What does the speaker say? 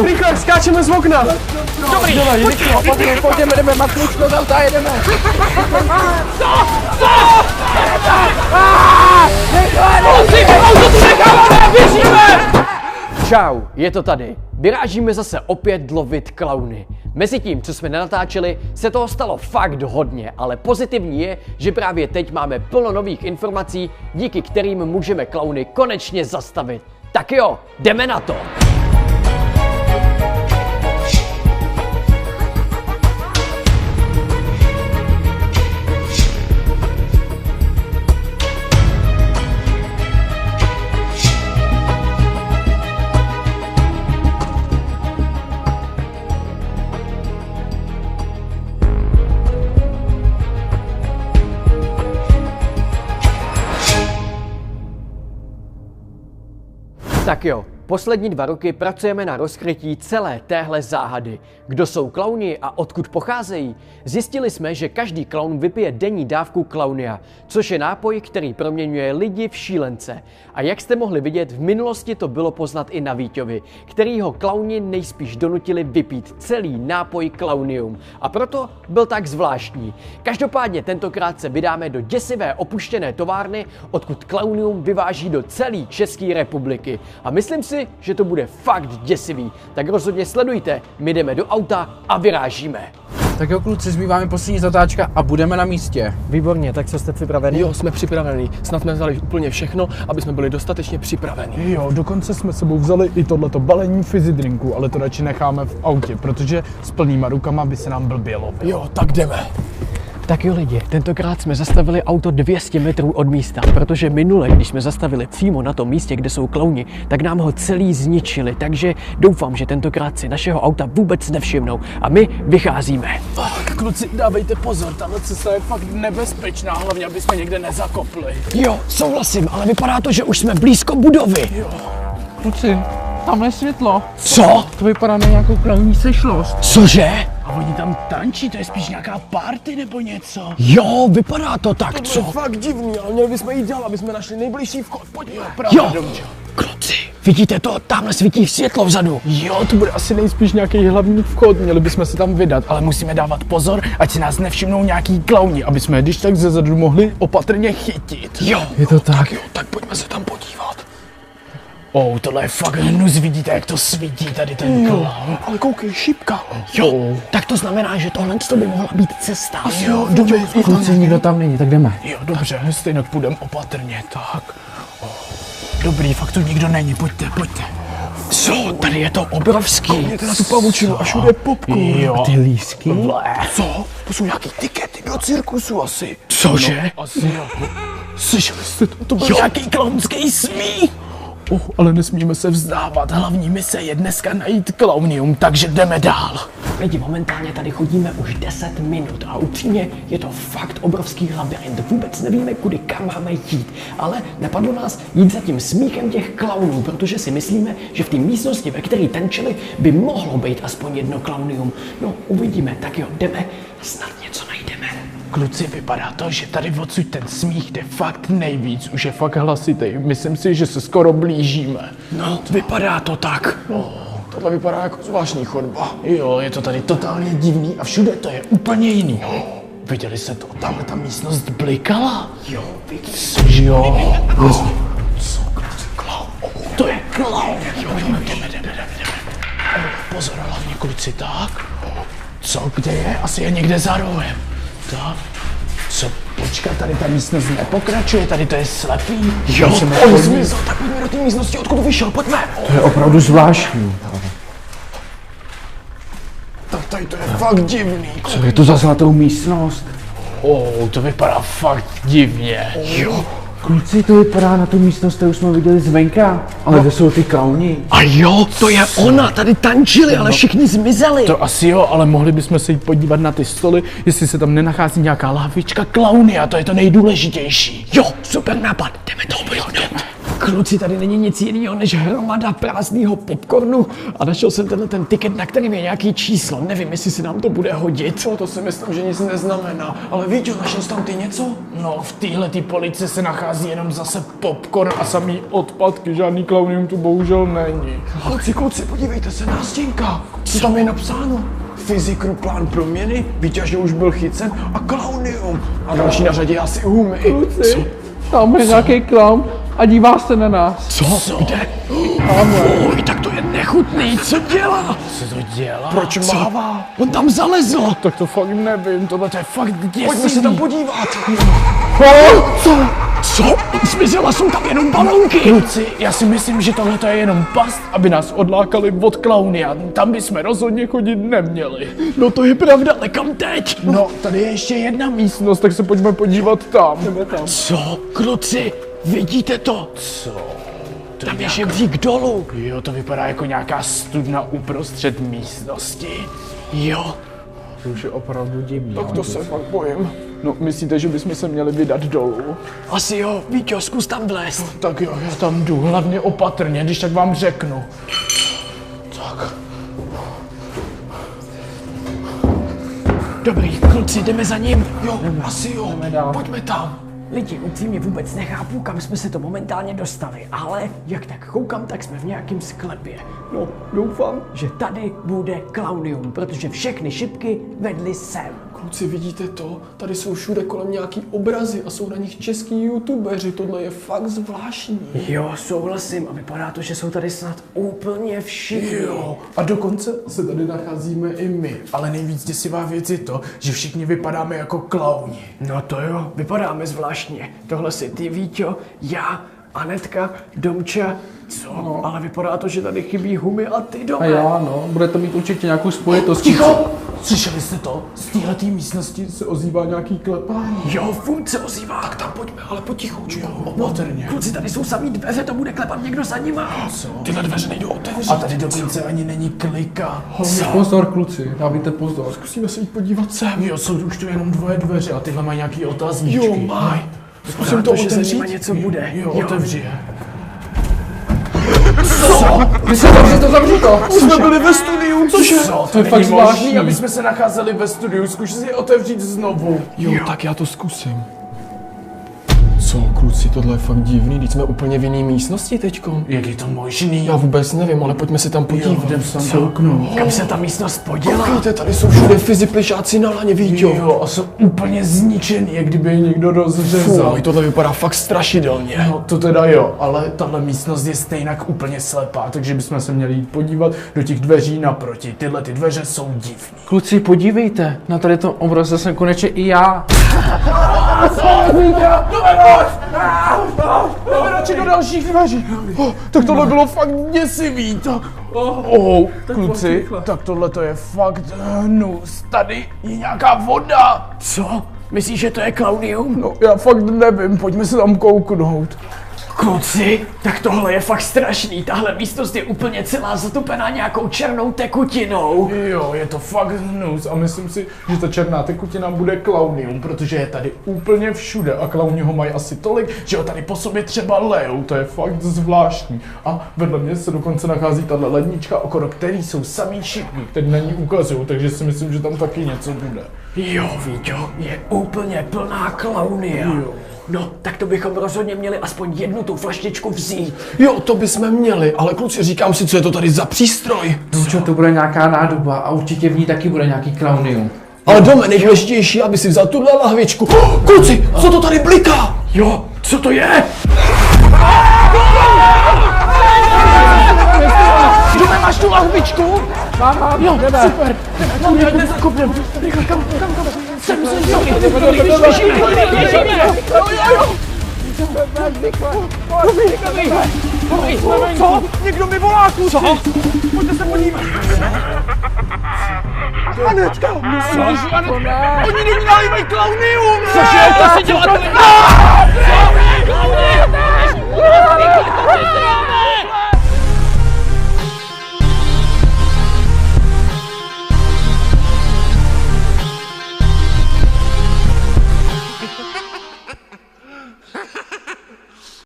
Rychle, skáčeme z okna! Dobrý, pojďme, jdeme, má klíč do auta, jedeme. Auto tu necháváme, běžíme! Čau, je to tady. Vyrážíme zase opět lovit klauny. Mezitím, co jsme nenatáčeli, se toho stalo fakt hodně, ale pozitivní je, že právě teď máme plno nových informací, díky kterým můžeme klauny konečně zastavit. Tak jo, jdeme na to! Tak jo, poslední 2 roky pracujeme na rozkrytí celé téhle záhady. Kdo jsou klauni a odkud pocházejí? Zjistili jsme, že každý klaun vypije denní dávku klaunia, což je nápoj, který proměňuje lidi v šílence. A jak jste mohli vidět, v minulosti to bylo poznat i na Víťovi, kterýho klauni nejspíš donutili vypít celý nápoj Klaunium. A proto byl tak zvláštní. Každopádně tentokrát se vydáme do děsivé opuštěné továrny, odkud Klaunium vyváží do celé České republiky. A myslím si, že to bude fakt děsivý. Tak rozhodně sledujte, my jdeme do auta a vyrážíme. Tak jo, kluci, zbývá mi poslední zatáčka a budeme na místě. Výborně, tak co jste připraveni? Jo, jsme připraveni. Snad jsme vzali úplně všechno, aby jsme byli dostatečně připraveni. Jo, dokonce jsme sebou vzali i tohleto balení fizzy drinku, ale to radši necháme v autě, protože s plnýma rukama by se nám blbě lovilo. Jo, tak jdeme. Tak jo lidi, tentokrát jsme zastavili auto 200 metrů od místa, protože minule, když jsme zastavili přímo na tom místě, kde jsou klauni, tak nám ho celý zničili, takže doufám, že tentokrát si našeho auta vůbec nevšimnou a my vycházíme. Kluci, dávejte pozor, tahle cesta je fakt nebezpečná, hlavně aby jsme někde nezakopli. Jo, souhlasím, ale vypadá to, že už jsme blízko budovy. Jo. Kluci, tamhle je světlo. Co? To vypadá na nějakou klauní sešlost. Cože? A oni tam tančí, to je spíš nějaká party nebo něco. Jo, vypadá to tak, To je co? fakt divný, ale měli bychom jít dál, aby jsme našli nejbližší vchod. Pojďme. Jo, kluci, vidíte to? Tamhle svítí světlo vzadu. Jo, to bude asi nejspíš nějaký hlavní vchod, měli bychom se tam vydat, ale musíme dávat pozor, ať si nás nevšimnou nějaký klauni, aby jsme když tak zezadu mohli opatrně chytit. Jo, Je to tak. Jo, tak pojďme se tam podívat. Tohle je fakt hnus, vidíte, jak to svítí tady ten klaun. Ale koukej, šipka. jo, tak to znamená, že tohle by mohla být cesta. Jo, dobře, Kluci, nikdo tam není, tak jdeme. Jo, dobře, stejně půjdeme opatrně, tak. Dobrý, fakt tu nikdo není, pojďte. Co? Tady je to obrovský. Mějte na tu pavučinu a všude popcorn. Jo. Ty lísky? Co? To jsou nějaký tikety do cirkusu asi. Cože? Asi jo. Slyšeli jste to? To byl nějaký klaunský smích. Ale nesmíme se vzdávat, hlavní mise je dneska najít Klaunium, takže jdeme dál. Lidi, momentálně tady chodíme už 10 minut a upřímně je to fakt obrovský labyrint. Vůbec nevíme, kudy kam máme jít, ale napadlo nás jít za tím smíchem těch klaunů, protože si myslíme, že v té místnosti, ve které tančili, by mohlo být aspoň jedno Klaunium. No, uvidíme, tak jo, jdeme a snad něco najdeme. Kluci, vypadá to, že tady odsud ten smích jde fakt nejvíc, už je fakt hlasitý. Myslím si, že se skoro blížíme. No, vypadá to tak. Tohle vypadá jako zvláštní chodba. Jo, je to tady totálně divný a všude to je úplně jiný. Viděli jste to? Tamhle ta místnost blikala. Jo, vidíš. Což jo. Co? Klaun. To je klaun. Jo, jdeme. Pozor, hlavně kluci, tak. Co, kde je? Asi je někde za rohem. Tak. Co? Počkat, tady ta místnost nepokračuje, tady to je slepý. Jo, On zmizel, tak pojďme do té místnosti, odkud vyšel, pojďme. To je opravdu zvláštní. Tak tady to je fakt divný. Co je to za zlatou místnost? To vypadá fakt divně. Jo. Kluci, to vypadá na tu místnost, kterou jsme viděli zvenka. Ale kde jsou ty klauni? A jo, to je ona, tady tančili, ale všichni zmizeli. To asi jo, ale mohli bychom se jít podívat na ty stoly, jestli se tam nenachází nějaká lahvička klauny a to je to nejdůležitější. Jo, super nápad, jdeme to objevit. Kluci, tady není nic jiného než hromada prázdného popcornu a našel jsem ten tiket, na kterém je nějaký číslo. Nevím, jestli se nám to bude hodit. To si myslím, že nic neznamená. Ale víš, našel jsi tam ty něco? No, v téhletý polici se nachází jenom zase popcorn a samý odpadky, žádný klaunium tu bohužel není. Kluci, podívejte se, nástěnka. Co tam je napsáno? Fyzikru plán proměny, Víťa už byl chycen a klaunium. A další na řadě asi humy. Kluci, tam je nějaký klaun a dívá se na nás. Co? Kde? Fuj, tak to je nechutný, co dělá? Co to dělá? Proč mává? On tam zalezl. Tak to fakt nevím, tohle to je fakt děsivý. Pojďme se tam podívat. Co? On zmizel a jsou tam jenom balonky. Kluci, já si myslím, že tohle je jenom past, aby nás odlákali od klaunia. Tam bychom rozhodně chodit neměli. No to je pravda, ale kam teď? No, tady je ještě jedna místnost, tak se pojďme podívat tam. Co? Kluci, vidíte to? Co? Tam je žebřík dolů. Jo, to vypadá jako nějaká studna uprostřed místnosti. Jo. To už je opravdu divný. Tak to se fakt bojím. No, myslíte, že bychom se měli vydat dolů? Asi jo, Víťo, zkus tam vlézt. Tak jo, já tam jdu, hlavně opatrně, když tak vám řeknu. Tak. Dobrý, kluci, jdeme za ním. Jo, asi jo. dál. Pojďme tam. Lidi, upřímně vůbec nechápu, kam jsme se to momentálně dostali, ale jak tak koukám, tak jsme v nějakém sklepě. No, doufám, že tady bude klaunium, protože všechny šipky vedly sem. Kluci, vidíte to? Tady jsou všude kolem nějaký obrazy a jsou na nich český youtubeři. Tohle je fakt zvláštní. Jo, souhlasím a vypadá to, že jsou tady snad úplně všichni. Jo, a dokonce se tady nacházíme i my. Ale nejvíc děsivá věc je to, že všichni vypadáme jako klauni. No to jo, vypadáme zvláštně. Tohle si ty, Víťo, já, Anetka, Domča, co? No. Ale vypadá to, že tady chybí Humy a ty, Dome. A já, no, bude to mít určitě nějakou spojitost. Ticho! Slyšeli jste to? Z téhletý místnosti se ozývá nějaký klepání. Jo, furt se ozývá. Tak tam pojďme, ale potichoučku. Opatrně. Kluci, tady jsou samý dveře, to bude klepat někdo za nima. Co? Tyhle dveře nejdou otevřít. A tady dokonce ani není klika. Pozor, kluci, dávajte pozor. Musíme se jít podívat sem. Jo, jsou už tu jenom dvoje dveře a tyhle mají nějaký otazníčky. Jo, maj. Zkusím to že za otevřít. nima něco bude. Jo, otevři je. Vy se zavři to! Už jsme byli ve studiu, cože? Co? To je fakt zvláštní. aby jsme se nacházeli ve studiu. Zkuš si je otevřít znovu. Jo, tak já to zkusím. Co, kluci, tohle je fakt divný, teď jsme úplně v jiný místnosti teďko. Jak je to možný? Já vůbec nevím, ale pojďme se tam podívat. jdem se tam kouknout. Kam se ta místnost poděla? Koukejte, tady jsou všude fyziplišáci na laně, Víťo. Jo, a jsou úplně zničený, jak kdyby je někdo rozřezal. Fuj, tohle vypadá fakt strašidelně. No to teda jo, ale tahle místnost je stejnak úplně slepá, takže bychom se měli jít podívat do těch dveří naproti. Tyhle ty dveře jsou divný. Kluci, podívejte, na tady tom obraze jsem konečně i já. Jdeme radši do dalších dveří. Tak tohle bylo fakt děsivý. Kluci, tak tohle to je fakt hnus. Tady je nějaká voda. Co? Myslíš, že to je klaunium? No já fakt nevím, pojďme se tam kouknout. Kluci, tak tohle je fakt strašný. Tahle místnost je úplně celá zatopená nějakou černou tekutinou. Jo, je to fakt hnus a myslím si, že ta černá tekutina bude klaunium, protože je tady úplně všude a klauni ho mají asi tolik, že ho tady po sobě třeba lejou, to je fakt zvláštní. A vedle mě se dokonce nachází tahle lednička, okolo který jsou samý šipky, který na ní ukazují, takže si myslím, že tam taky něco bude. Jo, Víťo, je úplně plná klaunia. Jo. No, tak to bychom rozhodně měli aspoň jednu tu flaštičku vzít. Jo, to bychom měli, ale kluci, říkám si, co je to tady za přístroj. Domčo, to bude nějaká nádoba a určitě v ní taky bude nějaký klaunium. Ale Dome, nejdůležitější, aby si vzal tuhle lahvičku. Kluci, co to tady bliká? Jo, co to je? Dome, máš tu lahvičku? Mám, Jo, jdeme. super. Ať nezakopnem. Rychle, kam? Sem, Co? Někdo mi volá, kluci. Co? Pojďte se podívat. Anetka! Oni do ní nalívají klaunium! Cože? To si děláte?